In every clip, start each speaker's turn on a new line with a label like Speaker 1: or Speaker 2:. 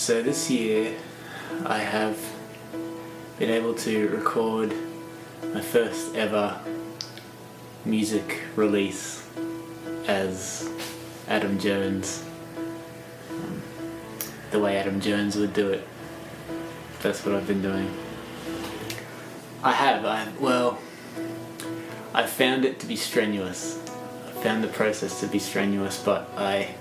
Speaker 1: So this year I have been able to record my first ever music release as Adam Jones, the way Adam Jones would do it. That's what I've been doing. I found it to be strenuous. I found the process to be strenuous, but I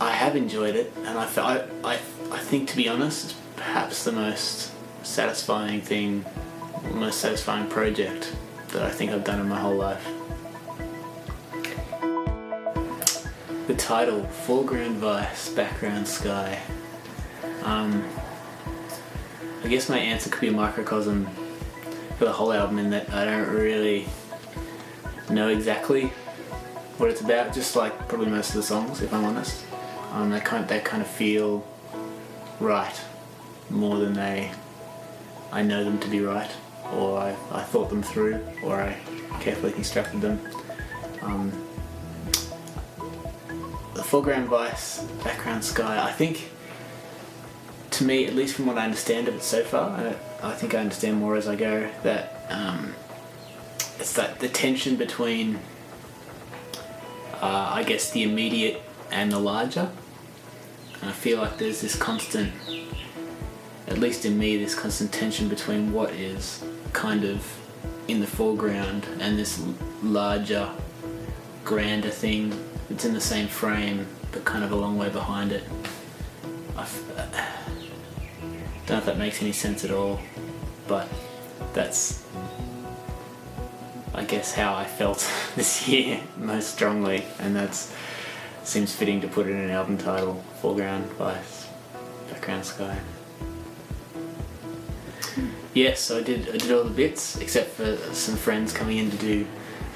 Speaker 1: have enjoyed it, and I think, to be honest, it's perhaps the most satisfying project that I think I've done in my whole life. The title, Foreground Vice, Background Sky. I guess my answer could be a microcosm for the whole album in that I don't really know exactly what it's about, just like probably most of the songs, if I'm honest. They kind of feel right more than I know them to be right, or I thought them through, or I carefully constructed them. The Foreground Vice, Background Sky, I think, to me, at least from what I understand of it so far, and I think I understand more as I go, that it's that the tension between I guess the immediate and the larger. And I feel like there's this constant, at least in me, this constant tension between what is kind of in the foreground and this larger, grander thing that's in the same frame but kind of a long way behind it. I don't know if that makes any sense at all, but that's, I guess, how I felt this year most strongly, and that's seems fitting to put it in an album title, Foreground Vice, Background Sky. Yes, so I did all the bits, except for some friends coming in to do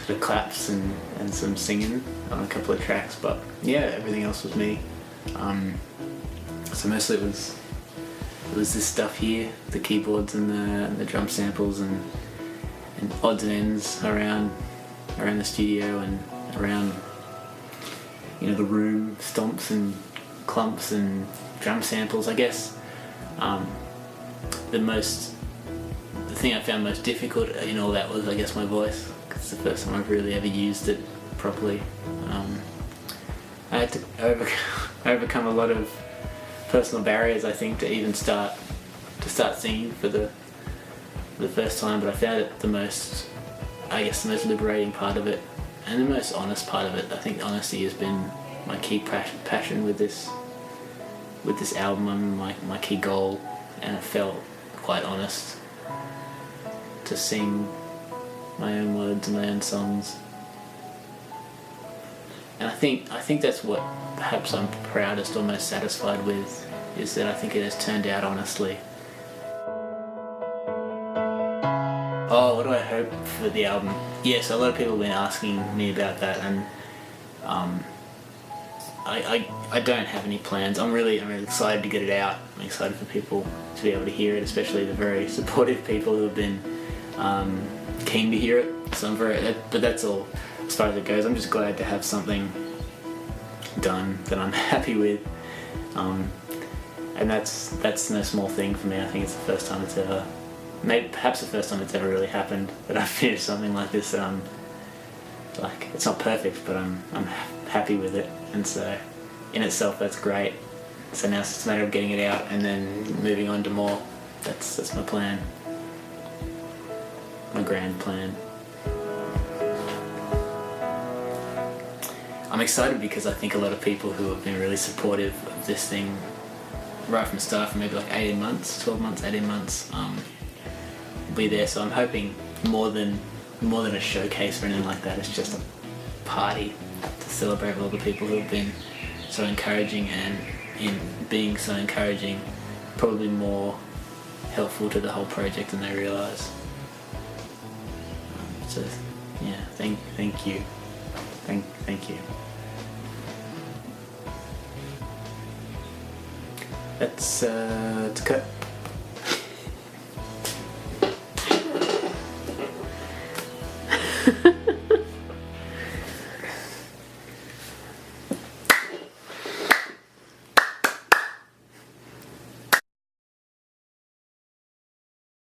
Speaker 1: sort of claps and some singing on a couple of tracks, but yeah, everything else was me. So mostly it was this stuff here, the keyboards and the drum samples and odds and ends around the studio and around, the room, stomps and clumps and drum samples. I guess the thing I found most difficult in all that was, I guess, my voice, because it's the first time I've really ever used it properly. I had to overcome a lot of personal barriers, I think, to even start singing for the first time, but I found it the most liberating part of it, and the most honest part of it. I think honesty has been my key passion with this album, my key goal, and it felt quite honest to sing my own words and my own songs. And I think that's what perhaps I'm proudest or most satisfied with, is that I think it has turned out honestly. Oh, what do I hope for the album? Yes, a lot of people have been asking me about that, and I don't have any plans. I'm really excited to get it out. I'm excited for people to be able to hear it, especially the very supportive people who have been keen to hear it. So but that's all as far as it goes. I'm just glad to have something done that I'm happy with, and that's no small thing for me. I think it's the first time it's ever, perhaps the first time it's ever really happened that I've finished something like this. That I'm like, it's not perfect, but I'm happy with it, and so in itself that's great. So now it's just a matter of getting it out and then moving on to more. That's my plan, my grand plan. I'm excited because I think a lot of people who have been really supportive of this thing right from the start, for maybe like 18 months, 12 months, 18 months, will be there. So I'm hoping more than a showcase or anything like that. It's just a party to celebrate with all the people who have been so encouraging, and in being so encouraging, probably more helpful to the whole project than they realise. So yeah, thank you. Thank you. Let's cut.